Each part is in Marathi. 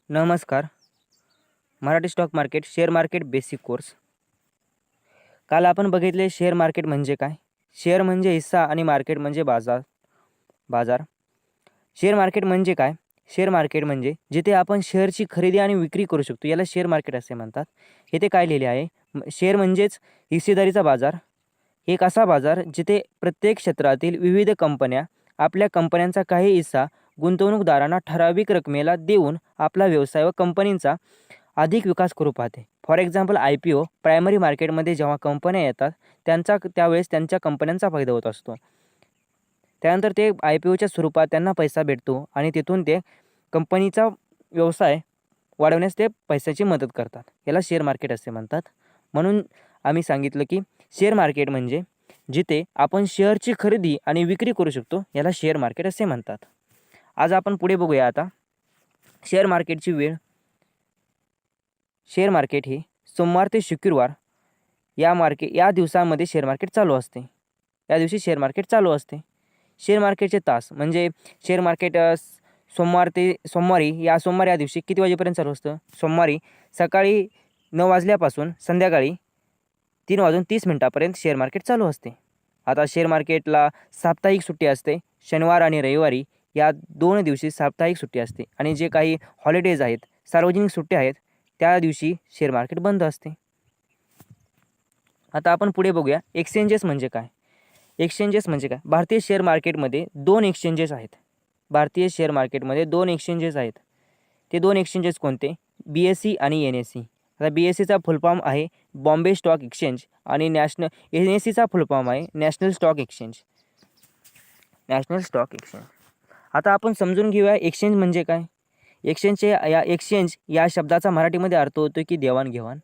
नमस्कार. Marathi stock market share market basic course. काल आपण बघितले शेअर मार्केट म्हणजे काय. शेअर म्हणजे हिस्सा आणि मार्केट म्हणजे बाजार. शेअर मार्केट म्हणजे काय. शेअर मार्केट म्हणजे जिथे आपण शेअरची खरेदी आणि विक्री करू शकतो याला शेअर मार्केट असे म्हणतात. इथे काय लिहिले आहे, शेअर म्हणजेच हिस्सेदारीचा बाजार. एक असा बाजार जिथे प्रत्येक क्षेत्रातील विविध कंपन्या आपल्या कंपन्यांचा काही हिस्सा गुंतवणूकदारांना ठराविक रकमेला देऊन आपला व्यवसाय व कंपनीचा अधिक विकास करू पाहते. फॉर एक्झाम्पल IPO प्रायमरी मार्केटमध्ये जेव्हा कंपन्या येतात त्यावेळेस त्यांच्या कंपन्यांचा फायदा होत असतो. त्यानंतर ते IPOच्या स्वरूपात त्यांना पैसा भेटतो आणि तिथून ते कंपनीचा व्यवसाय वाढवण्यास ते पैशाची मदत करतात. याला शेअर मार्केट असे म्हणतात. म्हणून आम्ही सांगितलं की शेअर मार्केट म्हणजे जिथे आपण शेअरची खरेदी आणि विक्री करू शकतो याला शेअर मार्केट असे म्हणतात. आज आपण पुढे बघूया. आता शेअर मार्केटची वेळ. शेअर मार्केट हे सोमवार ते शुक्रवार या दिवसांमध्ये शेअर मार्केट चालू असते. या दिवशी शेअर मार्केट चालू असते. शेअर मार्केटचे तास म्हणजे शेअर मार्केट सोमवारी या दिवशी किती वाजेपर्यंत चालू असतं. सोमवारी सकाळी 9 वाजल्यापासून संध्याकाळी 3:30 शेअर मार्केट चालू असते. आता शेअर मार्केटला साप्ताहिक सुट्टी असते. शनिवार आणि रविवारी या 2 दिवशी साप्ताहिक सुट्टी असते आणि जे काही हॉलिडेज आहेत, सार्वजनिक सुट्ट्या आहेत, त्या दिवशी शेअर मार्केट बंद असते. आता आपण पुढे बघूया एक्सचेंजेस म्हणजे काय. एक्सचेंजेस म्हणजे काय. भारतीय शेअर मार्केटमध्ये 2 एक्सचेंजेस आहेत. भारतीय शेअर मार्केटमध्ये 2 एक्सचेंजेस आहेत. ते 2 एक्सचेंजेस कोणते. BSE आणि NSE. आता BSEचा फुल फॉर्म आहे बॉम्बे स्टॉक एक्सचेंज आणि NSEचा फुल फॉर्म आहे नॅशनल स्टॉक एक्सचेंज. आता आपण समजून घेऊया एक्सचेंज म्हणजे काय. एक्सचेंज या शब्दाचा मराठीमध्ये अर्थ होतो की देवाणघेवाण.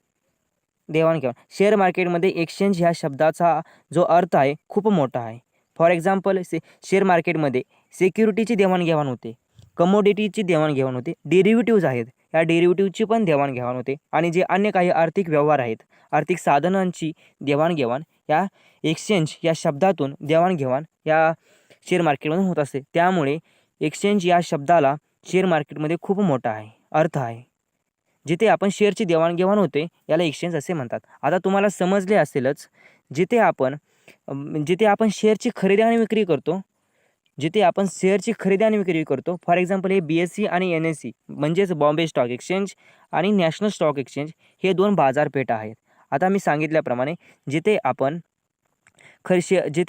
शेअर मार्केटमध्ये एक्सचेंज ह्या शब्दाचा जो अर्थ आहे खूप मोठा आहे. फॉर एक्झाम्पल शेअर मार्केटमध्ये सिक्युरिटीची देवाणघेवाण होते, कमोडिटीची देवाणघेवाण होते, डेरिव्हेटिव्ज आहेत, या डेरिव्हेटिव्हची पण देवाणघेवाण होते आणि जे अन्य काही आर्थिक व्यवहार आहेत, आर्थिक साधनांची देवाणघेवाण या एक्सचेंज या शब्दातून देवाणघेवाण या शेअर मार्केटमधून होत असते. त्यामुळे एक्सचेंज या शब्दाला शेअर मार्केटमध्ये खूप मोठा अर्थ आहे. जिथे आपण शेअरची देवाणघेवाण होते याला एक्सचेंज असे म्हणतात. आता तुम्हाला समजले असेलच, जिथे आपण शेअरची खरेदी आणि विक्री करतो, फॉर एक्झाम्पल हे BSE आणि NSE म्हणजेच बॉम्बे स्टॉक एक्सचेंज आणि नॅशनल स्टॉक एक्सचेंज हे 2 बाजारपेठा आहेत. आता मी सांगितल्याप्रमाणे जिथे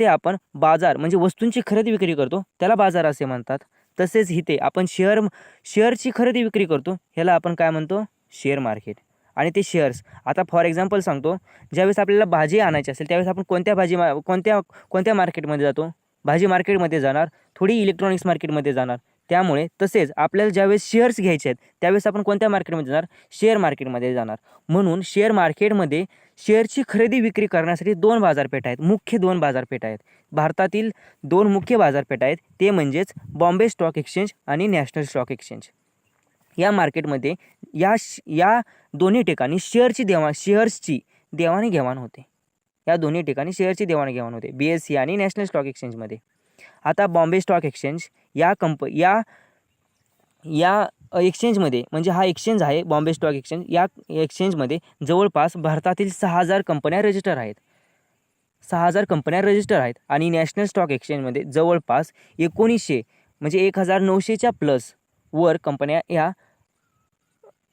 आपण बाजार म्हणजे वस्तूंची खरेदी विक्री करतो त्याला बाजार असे म्हणतात. तसेच इथे आपण शेअरची खरेदी विक्री करतो ह्याला आपण काय म्हणतो, शेअर मार्केट. आणि ते शेअर्स, आता फॉर एक्झाम्पल सांगतो, ज्यावेळेस आपल्याला भाजी आणायची असेल त्यावेळेस आपण कोणत्या मार्केटमध्ये जातो. भाजी मार्केटमध्ये जाणार, थोडी इलेक्ट्रॉनिक्स मार्केटमध्ये जाणार. त्यामुळे तसेच आपल्याला ज्यावेळेस शेअर्स घ्यायचे आहेत त्यावेळेस आपण कोणत्या मार्केटमध्ये जाणार, शेअर मार्केटमध्ये जाणार. म्हणून शेअर मार्केटमध्ये शेअरची खरेदी विक्री करण्यासाठी 2 बाजारपेठा आहेत, मुख्य 2 बाजारपेठा आहेत. भारतातील 2 मुख्य बाजारपेठा आहेत, ते म्हणजेच बॉम्बे स्टॉक एक्सचेंज आणि नॅशनल स्टॉक एक्सचेंज. या मार्केटमध्ये या दोन्ही ठिकाणी शेअरची देवाणघेवाण होते. या दोन्ही ठिकाणी शेअरची देवाणघेवाण होते, BSE आणि नॅशनल स्टॉक एक्सचेंजमध्ये. आता बॉम्बे स्टॉक एक्सचेंज या एक्सचेंजमध्ये, म्हणजे हा एक्सचेंज आहे बॉम्बे स्टॉक एक्सचेंज, या एक्सचेंजमध्ये जवळपास भारतातील 6,000 कंपन्या रजिस्टर आहेत. 6,000 कंपन्या रजिस्टर आहेत आणि नॅशनल स्टॉक एक्सचेंजमध्ये जवळपास 1900 म्हणजे 1,900च्या प्लस वर कंपन्या या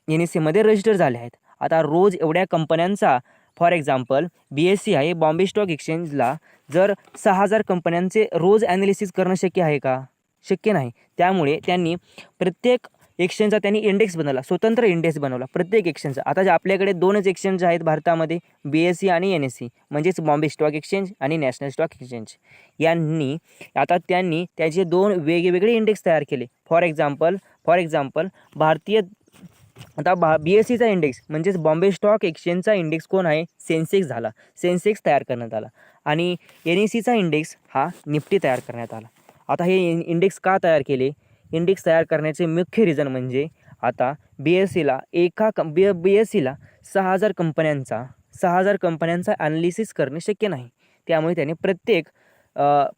NSEमध्ये रजिस्टर झाल्या आहेत. आता रोज एवढ्या कंपन्यांचा, फॉर एक्झाम्पल BSE आहे बॉम्बे स्टॉक एक्सचेंजला, जर 6,000 कंपन्यांचे रोज ॲनालिसिस करणं शक्य आहे का, शक्य नाही. त्यामुळे त्यांनी प्रत्येक एक्सचेंजचा इंडेक्स बनवला, स्वतंत्र इंडेक्स बनवला प्रत्येक एक्सचेंजचा. आता जे आपल्याकडे 2च एक्सचेंज आहेत भारतामध्ये, BSE आणि NSE म्हणजेच बॉम्बे स्टॉक एक्सचेंज आणि नॅशनल स्टॉक एक्सचेंज. त्यांनी त्याचे 2 वेगवेगळे इंडेक्स तयार केले. फॉर एक्झाम्पल BSEचा इंडेक्स म्हणजेच बॉम्बे स्टॉक एक्सचेंजचा इंडेक्स कोण आहे, सेन्सेक्स तयार करण्यात आला आणि NSEचा इंडेक्स हा निफ्टी तयार करण्यात आला. आता हे इंडेक्स का तयार केले, इंडेक्स तयार करण्याचे मुख्य रिझन म्हणजे आता BSEला 6,000 कंपन्यांचा ॲनालिसिस करणे शक्य नाही. त्यामुळे त्याने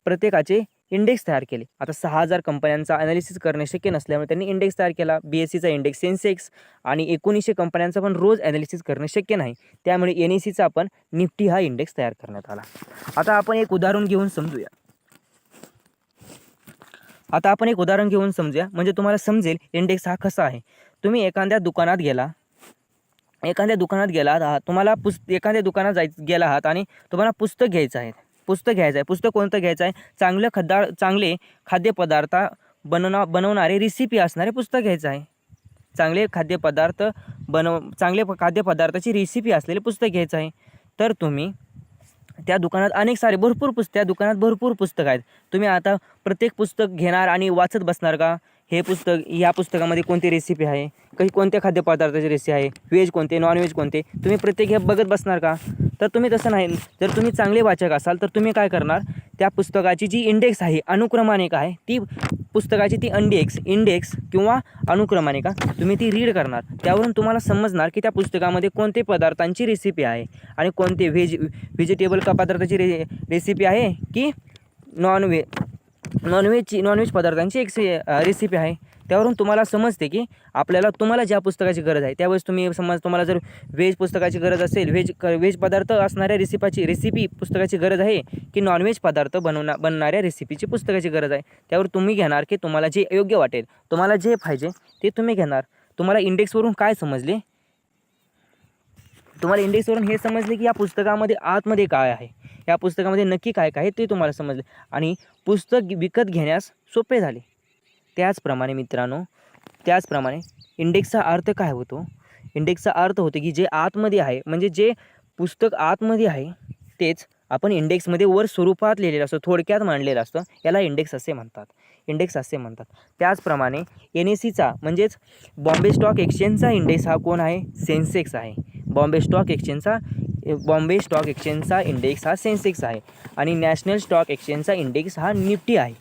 प्रत्येकाचे इंडेक्स तयार केले. आता 6,000 कंपन्यांचा ॲनालिसिस करणे शक्य नसल्यामुळे त्यांनी इंडेक्स तयार केला. BSEचा इंडेक्स सेन्सेक्स आणि 1900 कंपन्यांचा पण रोज ॲनालिसिस करणे शक्य नाही. त्यामुळे NSEचा पण निफ्टी हा इंडेक्स तयार करण्यात आला. आता आपण एक उदाहरण घेऊन समजूया. म्हणजे तुम्हाला समजेल इंडेक्स हा कसा आहे. तुम्ही एखाद्या दुकानात गेला आहात, तुम्हाला एखाद्या दुकानात गेला आहात आणि तुम्हाला पुस्तक घ्यायचं आहे. पुस्तक कोणतं घ्यायचं आहे? चांगले खाद्यपदार्थ बनवणारे रेसिपी असणारे पुस्तक घ्यायचं आहे. चांगले खाद्यपदार्थाची रेसिपी असलेले पुस्तक घ्यायचं आहे. तर तुम्ही त्या दुकानात भरपूर पुस्तकं आहेत. तुम्ही आता प्रत्येक पुस्तक घेणार आणि वाचत बसणार का? या पुस्तकामध्ये कोणती रेसिपी आहे, कोणत्या खाद्यपदार्थाची रेसिपी आहे, व्हेज कोणते, नॉन व्हेज कोणते, तुम्ही प्रत्येक हे बघत बसणार का? तर तुम्ही तसं नाही. जर तुम्ही चांगले वाचक असाल तर तुम्ही काय करणार? त्या पुस्तकाची जी इंडेक्स आहे, अनुक्रमानिका आहे, ती पुस्तकाची ती इंडेक्स किंवा अनुक्रमानिका तुम्ही ती रीड करणार. त्यावरून तुम्हाला समजणार की त्या पुस्तकामध्ये कोणते पदार्थांची रेसिपी आहे आणि कोणते व्हेजिटेबल पदार्थाची रेसिपी आहे की नॉनव्हेज पदार्थांची एक रेसिपी आहे. त्यावरून तुम्हाला समजते की तुम्हाला ज्या पुस्तकाची गरज आहे त्यावेळेस तुम्हाला जर व्हेज पुस्तकाची गरज असेल, व्हेज पदार्थ असणाऱ्या रेसिपी पुस्तकाची गरज आहे की नॉनव्हेज पदार्थ बनणाऱ्या रेसिपीची पुस्तकाची गरज आहे, त्यावर तुम्ही घेणार की तुम्हाला जे योग्य वाटेल, तुम्हाला जे पाहिजे ते तुम्ही घेणार. तुम्हाला इंडेक्सवरून काय समजले? तुम्हाला इंडेक्सवरून हे समजले की या पुस्तकामध्ये आतमध्ये काय आहे, या पुस्तकामध्ये नक्की काय काय ते तुम्हाला समजले आणि पुस्तक विकत घेण्यास सोपे झाले. त्याचप्रमाणे मित्रांनो, इंडेक्सचा अर्थ काय होतो? इंडेक्सचा अर्थ होतो की जे आतमध्ये आहे, म्हणजे जे पुस्तक आतमध्ये आहे तेच आपण इंडेक्समध्ये वर स्वरूपात लिहिलेलं असतं, थोडक्यात मांडलेलं असतं, याला इंडेक्स असे म्हणतात. त्याचप्रमाणे NSEचा म्हणजेच बॉम्बे स्टॉक एक्सचेंजचा इंडेक्स हा कोण आहे? सेन्सेक्स आहे. बॉम्बे स्टॉक एक्सचेंजचा इंडेक्स हा सेन्सेक्स आहे आणि नॅशनल स्टॉक एक्सचेंजचा इंडेक्स हा निफ्टी आहे.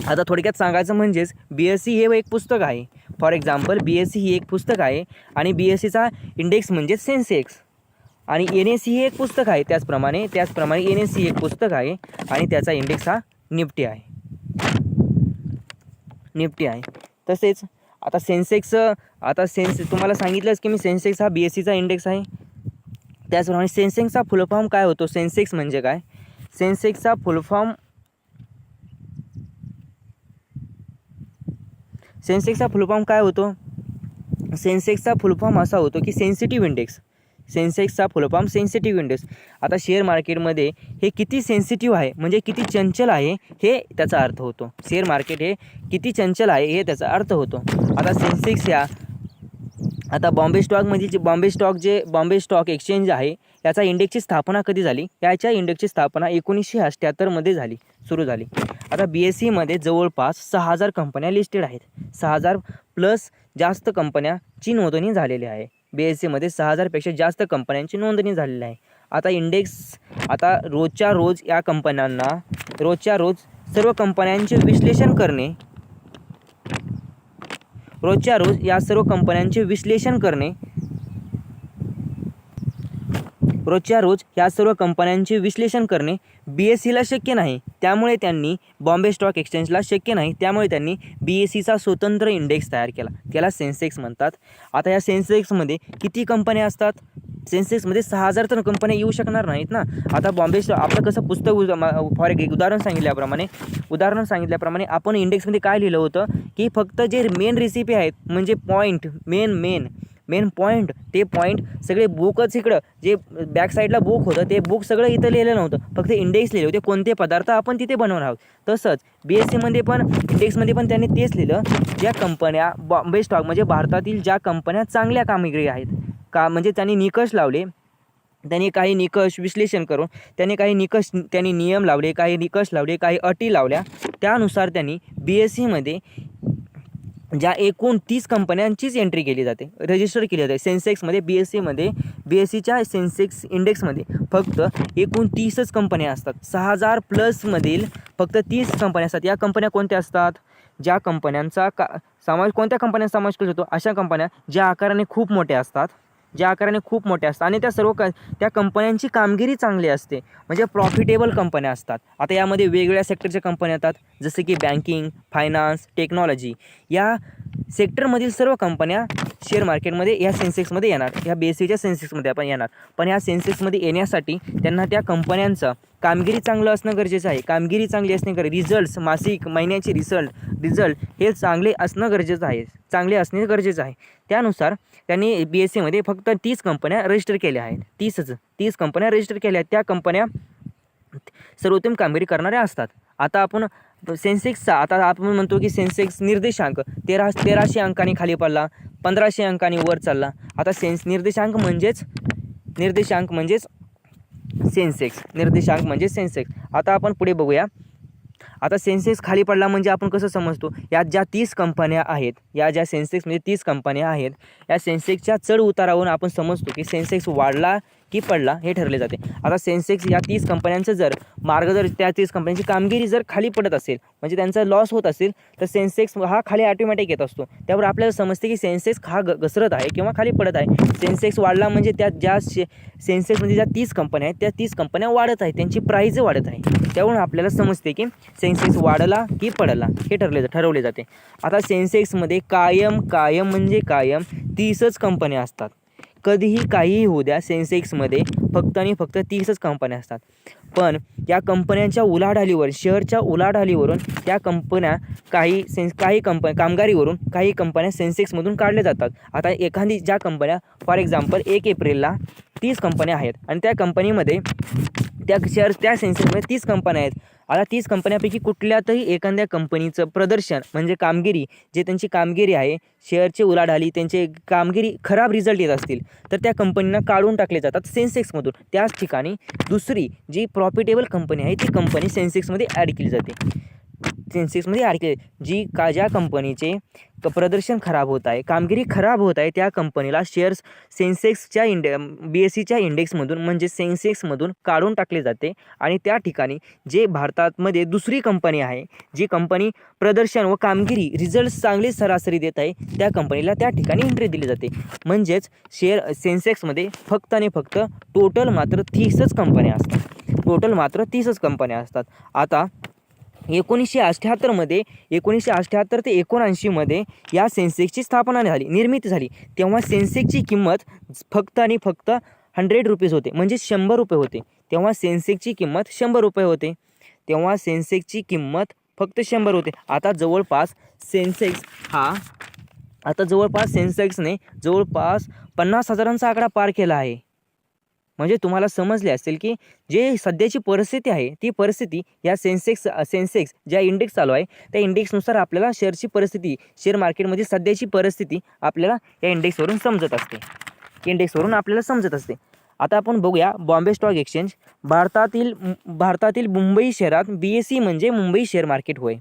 आता थोडक्यात सांगायचं म्हणजेच BSE हे एक पुस्तक आहे. फॉर एक्झाम्पल BSE ही एक पुस्तक आहे आणि BSEचा इंडेक्स म्हणजे सेन्सेक्स आणि NSE हे एक पुस्तक आहे. त्याचप्रमाणे NSE एक पुस्तक आहे आणि त्याचा इंडेक्स हा निफ्टी आहे. तसेच आता तुम्हाला सांगितलंच की मी सेन्सेक्स हा BSEचा इंडेक्स आहे. त्याचप्रमाणे सेन्सेक्सचा फुल फॉर्म काय होतो? सेन्सेक्स म्हणजे काय? सेन्सेक्सचा फुल फॉर्म असा होतो की सेन्सिटिव्ह इंडेक्स. सेन्सेक्सचा फुल फॉर्म सेन्सिटिव्ह इंडेक्स. आता शेअर मार्केटमध्ये हे किती सेन्सिटिव्ह आहे, म्हणजे किती चंचल आहे, हे त्याचा अर्थ होतो. शेअर मार्केट हे किती चंचल आहे हे त्याचा अर्थ होतो. आता सेन्सेक्स आता बॉम्बे स्टॉक एक्सचेंज आहे, याचा इंडेक्सची स्थापना कधी झाली? याच्या इंडेक्सची स्थापना 1978 मध्ये सुरू झाली. आता BSEमध्ये जवळपास 6,000 कंपन्या लिस्टेड आहेत. 6,000 प्लस जास्त कंपन्याची नोंदणी झालेली आहे. BSEमध्ये 6,000पेक्षा जास्त कंपन्यांची नोंदणी झालेली आहे. आता रोजच्या रोज सर्व कंपन्यांचे विश्लेषण करणे BSEला शक्य नाही. त्यामुळे त्यांनी बॉम्बे स्टॉक एक्सचेंजला शक्य नाही. त्यामुळे त्यांनी BSEचा स्वतंत्र इंडेक्स तयार केला. त्याला सेन्सेक्स म्हणतात. आता या सेन्सेक्समध्ये किती कंपन्या असतात? सेन्सेक्समध्ये 6,000 तर कंपन्या येऊ शकणार नाहीत ना. आता आपलं कसं पुस्तक उदाहरण सांगितल्याप्रमाणे आपण इंडेक्समध्ये काय लिहिलं होतं की फक्त जे मेन रेसिपी आहेत, म्हणजे मेन पॉईंट ते पॉईंट सगळे बुकच इकडं, जे बॅक साईडला बुक होतं ते बुक सगळं इथं लिहिलं नव्हतं, फक्त इंडेक्स लिहिले होते कोणते पदार्थ आपण तिथे बनवणार आहोत. तसंच BSEमध्ये पण इंडेक्समध्ये पण त्यांनी तेच लिहिलं, ज्या कंपन्या बॉम्बे स्टॉक म्हणजे भारतातील ज्या कंपन्या चांगल्या कामगिरी आहेत म्हणजे त्यांनी निकष लावले, त्यांनी काही निकष विश्लेषण करून त्यांनी नियम लावले, काही निकष लावले, काही अटी लावल्या. त्यानुसार त्यांनी BSEमध्ये ज्या एकूण 30 कंपन्यांचीच एंट्री केली जाते, रजिस्टर केली जाते. सेन्सेक्समध्ये BSEच्या सेन्सेक्स इंडेक्समध्ये फक्त एकूण 30च कंपन्या असतात. 6,000 प्लसमधील फक्त 30 कंपन्या असतात. या कंपन्या कोणत्या असतात? ज्या कंपन्यांचा कोणत्या कंपन्यांचा समावेश केला जातो? अशा कंपन्या ज्या आकाराने खूप मोठ्या असतात, ज्या आकाराने खूप मोठ्या असतात आणि त्या सर्व त्या कंपन्यांची कामगिरी चांगली असते, म्हणजे प्रॉफिटेबल कंपन्या असतात. आता यामध्ये वेगवेगळ्या सेक्टरच्या कंपन्या येतात, जसे की बँकिंग, फायनान्स, टेक्नॉलॉजी. या सेक्टरमधील सर्व कंपन्या शेअर मार्केटमध्ये या सेन्सेक्समध्ये येणार, ह्या BSEच्या सेन्सेक्समध्ये आपण येणार. पण ह्या सेन्सेक्समध्ये येण्यासाठी त्यांना त्या कंपन्यांचं कामगिरी चांगलं असणं गरजेचं आहे. कामगिरी चांगली असणे रिझल्ट्स, मासिक, महिन्याचे रिझल्ट हे चांगले असणं गरजेचं आहे, चांगले असणे गरजेचं आहे. त्यानुसार त्यांनी BSEमध्ये फक्त 30 कंपन्या रजिस्टर केल्या आहेत. 30 कंपन्या रजिस्टर केल्या आहेत. त्या कंपन्या सर्वोत्तम कामगिरी करणाऱ्या असतात. आता आपण सेन्सेक्सचा, आता आपण म्हणतो की सेन्सेक्स निर्देशांक 1300 अंकांनी खाली पडला, 1500 अंकांनी वर चालला. आता निर्देशांक म्हणजेच सेन्सेक्स. आता आपण पुढे बघूया. आता सेन्सेक्स खाली पडला म्हणजे आपण कसं समजतो, यात ज्या 30 कंपन्या आहेत, या ज्या सेन्सेक्समध्ये 30 कंपन्या आहेत, या सेन्सेक्सच्या चढ उतारावरून आपण समजतो की सेन्सेक्स वाढला की पडला हे ठरले जाते. आता सेन्सेक्स या 30 कंपन्यांचं जर त्या 30 कंपन्यांची कामगिरी जर खाली पडत असेल, म्हणजे त्यांचा लॉस होत असेल, तर सेन्सेक्स हा खाली ऑटोमॅटिक येत असतो. त्यावर आपल्याला समजते की सेन्सेक्स हा घसरत आहे किंवा खाली पडत आहे. सेन्सेक्स वाढला म्हणजे त्या सेन्सेक्समध्ये ज्या 30 कंपन्या आहेत, त्या 30 कंपन्या वाढत आहेत, त्यांची प्राईज वाढत आहे. त्यावरून आपल्याला समजते की सेन्सेक्स वाढला की पडला हे ठरवले जाते. आता सेन्सेक्समध्ये कायम म्हणजे कायम 30च कंपन्या असतात. कधीही काहीही होऊ द्या, सेन्सेक्समध्ये फक्त आणि फक्त 30च कंपन्या असतात. पण या कंपन्यांच्या उलाढालीवर, शेअरच्या उलाढालीवरून त्या कंपन्या काही कामगारीवरून काही कंपन्या सेन्सेक्समधून काढल्या जातात. आता एखादी ज्या कंपन्या फॉर एक्झाम्पल 1 एप्रिलला 30 कंपन्या आहेत आणि त्या कंपनीमध्ये त्या सेन्सेक्समध्ये 30 कंपन्या आहेत. आता 30 कंपन्यांपैकी कुठल्यातही एखाद्या कंपनीचं प्रदर्शन म्हणजे कामगिरी, जे त्यांची कामगिरी आहे, शेअरची उलाढाली, त्यांचे कामगिरी खराब रिझल्ट येत असतील, तर त्या कंपनींना काढून टाकले जातात सेन्सेक्समधून. त्याच ठिकाणी दुसरी जी प्रॉफिटेबल कंपनी आहे ती कंपनी सेन्सेक्समध्ये ॲड केली जाते. ज्या कंपनीचे प्रदर्शन खराब होत आहे, कामगिरी खराब होत आहे, त्या कंपनीला शेअर्स सेन्सेक्सच्या BSEच्या इंडेक्समधून म्हणजे सेन्सेक्समधून काढून टाकले जाते आणि त्या ठिकाणी जे भारतामध्ये दुसरी कंपनी आहे, जी कंपनी प्रदर्शन व कामगिरी रिझल्ट चांगले सरासरी देत आहे, त्या कंपनीला त्या ठिकाणी एंट्री दिली जाते. म्हणजेच सेन्सेक्समध्ये फक्त आणि फक्त टोटल मात्र 30च कंपन्या असतात. आता 1978 ते 79मध्ये या सेन्सेक्सची स्थापना निर्मिती झाली. तेव्हा सेन्सेक्सची किंमत फक्त आणि फक्त 100 रुपीज होते, म्हणजे 100 रुपये होते. तेव्हा सेन्सेक्सची किंमत 100 रुपये होते. फक्त 100 होते. आता जवळपास सेन्सेक्सने जवळपास 50,000चा आकडा पार केला आहे. म्हणजे तुम्हाला समजले असेल की जे सध्याची परिस्थिती आहे, ती परिस्थिती या सेन्सेक्स ज्या इंडेक्स चालू आहे त्या इंडेक्सनुसार आपल्याला शेअर मार्केटमध्ये सध्याची परिस्थिती आपल्याला या इंडेक्सवरून समजत असते. आता आपण बघूया बॉम्बे स्टॉक एक्सचेंज. भारतातील मुंबई शहरात BSE म्हणजे मुंबई शेअर मार्केट होय.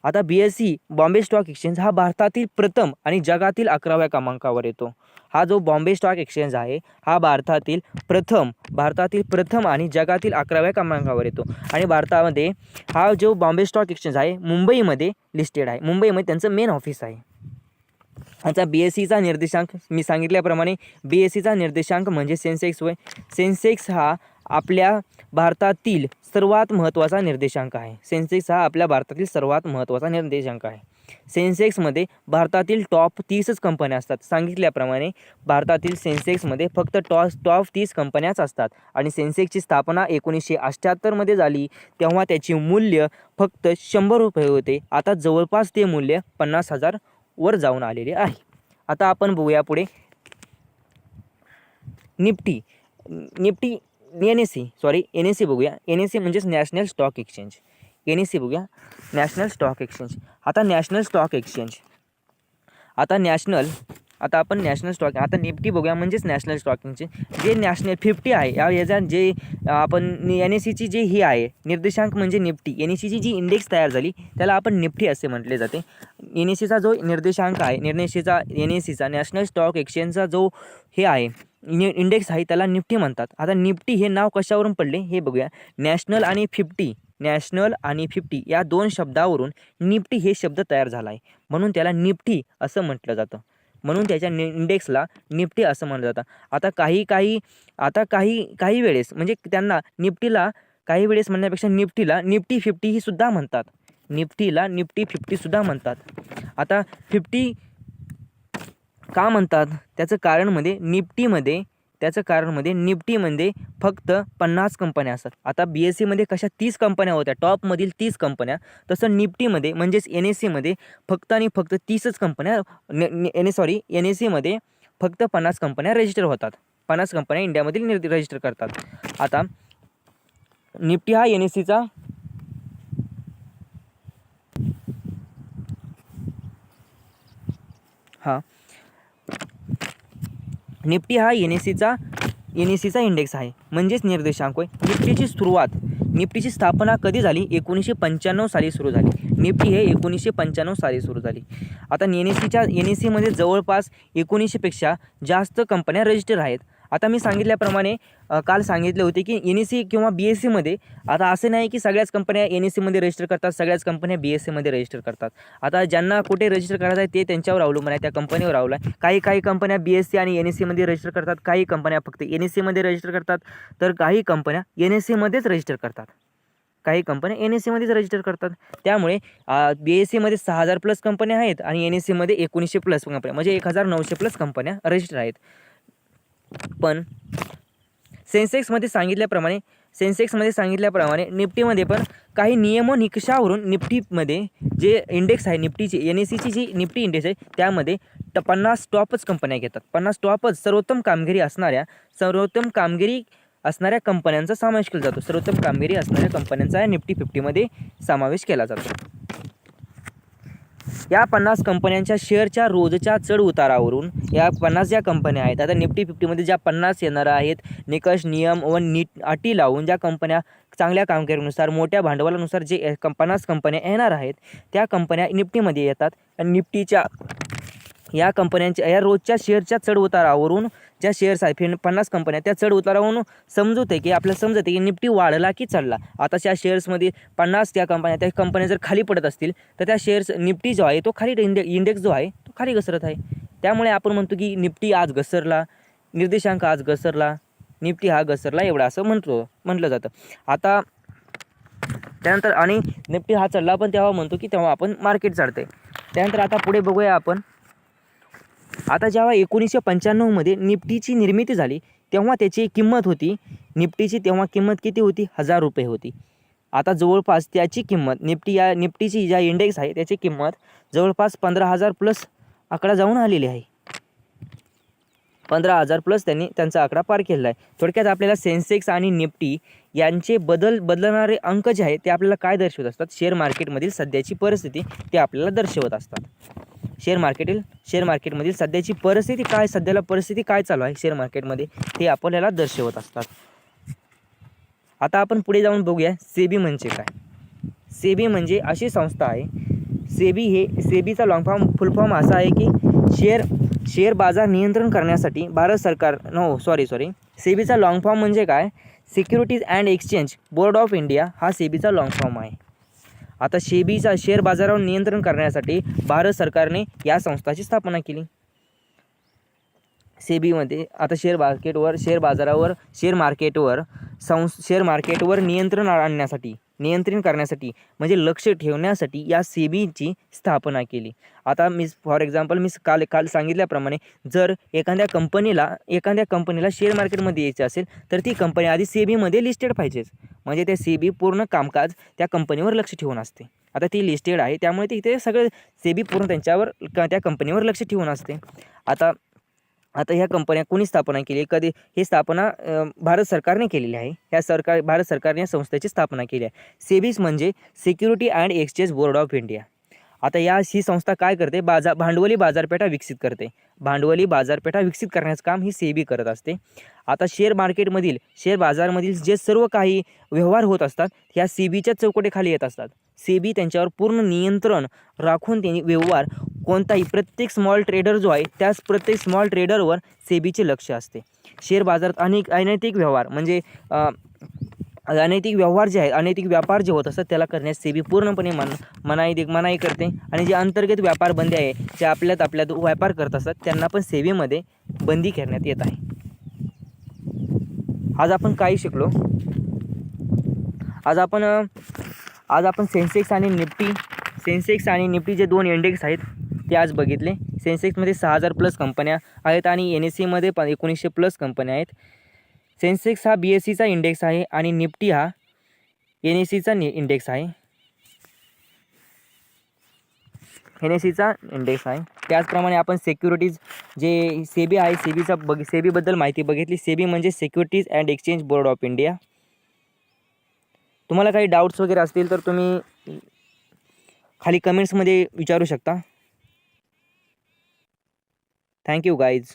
आता BSE बॉम्बे स्टॉक एक्सचेंज हा भारतातील प्रथम आणि जगातील 11व्या क्रमांकावर येतो. हा जो बॉम्बे स्टॉक एक्सचेंज आहे, हा भारतातील प्रथम आणि जगातील 11व्या क्रमांकावर येतो. आणि भारतामध्ये हा जो बॉम्बे स्टॉक एक्सचेंज आहे, मुंबईमध्ये लिस्टेड आहे. मुंबईमध्ये त्यांचं मेन ऑफिस आहे. आता BSEचा निर्देशांक मी सांगितल्याप्रमाणे BSEचा निर्देशांक म्हणजे सेन्सेक्स होय. सेन्सेक्स हा आपल्या भारतातील सर्वात महत्त्वाचा निर्देशांक आहे. सेन्सेक्समध्ये भारतातील टॉप 30च कंपन्या असतात. सांगितल्याप्रमाणे भारतातील सेन्सेक्समध्ये फक्त टॉप 30 कंपन्याच असतात. आणि सेन्सेक्सची स्थापना 1978मध्ये झाली. तेव्हा त्याचे मूल्य फक्त 100 रुपये होते. आता जवळपास ते मूल्य 50,000 वर जाऊन आलेले आहे. आता आपण बघूया पुढे निफ्टी NSE बघूया. NSE म्हणजेच नॅशनल स्टॉक एक्सचेंज. NSE बघूया, नॅशनल स्टॉक एक्सचेंज. आता निफ्टी बघूया म्हणजेच नॅशनल स्टॉक एक्सचेंज. जे नॅशनल 50 आहे याचा जे आपण NSEची जे ही आहे निर्देशांक म्हणजे निफ्टी. NSEची जी इंडेक्स तयार झाली त्याला आपण निफ्टी असे म्हटले जाते. NSEचा जो निर्देशांक आहे, NSEचा नॅशनल स्टॉक एक्सचेंजचा जो हे आहे इंडेक्स आहे त्याला निफ्टी म्हणतात. आता निफ्टी हे नाव कशावरून पडले हे बघूया. नॅशनल आणि 50 या दोन शब्दावरून निफ्टी हे शब्द तयार झाला आहे, म्हणून त्याला निफ्टी असं म्हटलं जातं. म्हणून त्याच्या इंडेक्सला निफ्टी असं म्हटलं जातं. आता काही वेळेस म्हणजे त्यांना निफ्टीला काही वेळेस म्हणण्यापेक्षा निफ्टीला निफ्टी 50 ही सुद्धा म्हणतात. निफ्टीला निफ्टी 50 सुद्धा म्हणतात. आता 50 का म्हणतात त्याचं कारण निफ्टीमध्ये फक्त 50 कंपन्या असतात. आता BSEमध्ये कशा 30 कंपन्या होत्या, टॉपमधील 30 कंपन्या, तसं निफ्टीमध्ये म्हणजेच NSEमध्ये फक्त आणि फक्त 30च कंपन्या NSEमध्ये फक्त 50 कंपन्या रजिस्टर होतात. 50 कंपन्या इंडियामधील रजिस्टर करतात. आता निफ्टी हा NSEचा निफ्टी हा NSEचा इंडेक्स आहे, म्हणजेच निर्देशांक होय. निफ्टीची स्थापना कधी झाली? 1995 साली सुरू झाली. निफ्टी हे 1995 साली सुरू झाली. आता NSEमध्ये जवळपास 1900पेक्षा जास्त कंपन्या रजिस्टर आहेत. आता मी सांगितल्याप्रमाणे काल सांगितले होते की NSE किंवा BSEमध्ये आता असं नाही की सगळ्याच कंपन्या NSEमध्ये रजिस्टर करतात, सगळ्याच कंपन्या BSEमध्ये रजिस्टर करतात. आता ज्यांना कुठे रजिस्टर करायचं आहे ते त्यांच्यावर अवलंबून आहे, त्या कंपनीवर अवलंबून आहे. काही कंपन्या BSE आणि NSEमध्ये रजिस्टर करतात, काही कंपन्या फक्त NSEमध्ये रजिस्टर करतात, तर काही कंपन्या NSEमध्येच रजिस्टर करतात. त्यामुळे BSEमध्ये 6000+ कंपन्या आहेत आणि NSEमध्ये 1900+ कंपन्या म्हणजे 1900+ कंपन्या रजिस्टर आहेत. पण सेन्सेक्समध्ये सांगितल्याप्रमाणे निफ्टीमध्ये पण काही नियम व निकषावरून निफ्टीमध्ये जे इंडेक्स आहे निफ्टीची NSEची जी निफ्टी इंडेक्स आहे त्यामध्ये 50 टॉपच कंपन्या घेतात. 50 टॉपच सर्वोत्तम कामगिरी असणाऱ्या कंपन्यांचा समावेश केला जातो. सर्वोत्तम कामगिरी असणाऱ्या कंपन्यांचा निफ्टी 50मध्ये समावेश केला जातो. या 50 कंपन्यांच्या शेअरच्या रोजच्या चढ उतारावरून या 50 ज्या कंपन्या आहेत, आता निफ्टी 50मध्ये ज्या 50 येणार आहेत, निकष नियम व अटी लावून ज्या कंपन्या चांगल्या कामगिरीनुसार मोठ्या भांडवलानुसार जे 50 कंपन्या येणार आहेत त्या कंपन्या निफ्टीमध्ये येतात. आणि निफ्टीच्या या कंपन्यांच्या या रोजच्या शेअरच्या चढ उतारावरून ज्या शेअर्स आहेत 50 कंपन्या त्या चढ उतारावरून समजते की निफ्टी वाढला की चढला. आता त्या शेअर्समध्ये 50 त्या कंपन्या जर खाली पडत असतील तर त्या शेअर्स निफ्टी जो आहे तो खाली इंडेक्स जो आहे तो खाली घसरत आहे. त्यामुळे आपण म्हणतो की निफ्टी आज घसरला, निर्देशांक आज घसरला, निफ्टी हा घसरला एवढा असं म्हटलं जातं. आता त्यानंतर आणि निफ्टी हा चढला पण तेव्हा म्हणतो की तेव्हा आपण मार्केट चढते. त्यानंतर आता पुढे बघूया आपण. आता जेव्हा 1995मध्ये निफ्टीची निर्मिती झाली तेव्हा त्याची किंमत होती, निफ्टीची तेव्हा किंमत किती होती? 1000 रुपये होती. आता जवळपास त्याची किंमत निफ्टीची ज्या इंडेक्स आहे त्याची किंमत जवळपास 15000+ आकडा जाऊन आलेली आहे. 15000+ त्यांचा आकडा पार केलेला आहे. थोडक्यात आपल्याला सेन्सेक्स आणि निफ्टी यांचे बदलणारे अंक जे आहेत ते आपल्याला काय दर्शवत असतात? शेअर मार्केटमधील सध्याची परिस्थिती ते आपल्याला दर्शवत असतात. शेअर मार्केटमधील सध्याची परिस्थिती काय, सध्याला परिस्थिती काय चालू आहे शेअर मार्केटमध्ये ते आपल्याला दर्शवत असतात. आता आपण पुढे जाऊन बघूया सेबी म्हणजे काय. सेबी म्हणजे अशी संस्था आहे. सेबीचा फुल फॉर्म असा आहे की शेअर बाजार नियंत्रण करण्यासाठी भारत सरकार सेबीचा लॉंग फॉर्म म्हणजे काय? Securities and exchange board of India हा सेबीचा लॉंग फॉर्म आहे. आता सेबीचा शेअर बाजारावर नियंत्रण करण्यासाठी भारत सरकारने या संस्थेची स्थापना केली. सेबीमध्ये आता शेअर मार्केटवर नियंत्रण करण्यासाठी म्हणजे लक्ष ठेवण्यासाठी या सेबीची स्थापना केली. आता फॉर एक्झाम्पल मी काल सांगितल्याप्रमाणे जर एखाद्या कंपनीला शेअर मार्केटमध्ये यायचे असेल तर ती कंपनी आधी सेबीमध्ये लिस्टेड पाहिजेच. म्हणजे ते सेबी पूर्ण कामकाज त्या कंपनीवर लक्ष ठेवून असते. आता ती लिस्टेड आहे त्यामुळे ते सगळं सेबी पूर्ण त्या कंपनीवर लक्ष ठेवून असते. आता ह्या कंपन्या कोणी स्थापना केली? ही स्थापना भारत सरकारने केलेली आहे. भारत सरकारने या संस्थेची स्थापना केली आहे. सेबीज म्हणजे security and exchange board of India. आता ही संस्था काय करते? भांडवली बाजारपेठा विकसित करते. भांडवली बाजारपेठा विकसित करण्याचं काम ही सेबी करत असते. आता शेअर बाजारमधील जे सर्व काही व्यवहार होत असतात ह्या सेबीच्या चौकटीखाली येत असतात. सेबी त्यांच्यावर पूर्ण नियंत्रण राखून त्यांनी व्यवहार कोणताही प्रत्येक स्मॉल ट्रेडर जो आहे त्याच प्रत्येक स्मॉल ट्रेडरवर सेबीचे लक्ष असते. शेअर बाजारात अनैतिक व्यवहार म्हणजे अनैतिक व्यवहार जे आहेत, अनैतिक व्यापार जे होत असतात त्याला करण्यास सेबी पूर्णपणे मनाई करते. आणि जे अंतर्गत व्यापार बंदी आहे, जे आपल्यात व्यापार करत असतात त्यांना पण सेबीमध्ये बंदी करण्यात येत आहे. आज आपण काय शिकलो? आज आपण सेन्सेक्स आणि निफ्टी जे 2 इंडेक्स आहेत ते आज बघितले. सेन्सेक्समध्ये 6000 प्लस कंपन्या आहेत आणि NSEमध्ये 1900 प्लस कंपन्या आहेत. सेन्सेक्स हा BSEचा इंडेक्स आहे आणि निफ्टी हा NSEचा इंडेक्स आहे. त्याचप्रमाणे आपण सिक्युरिटीज जे सेबी आहे, सेबीबद्दल माहिती बघितली. सेबी म्हणजे securities and exchange board of India. तुम्हाला काही डाऊट्स वगैरे असतील तर तुम्ही खाली कमेंट्समध्ये विचारू शकता. Thank you guys.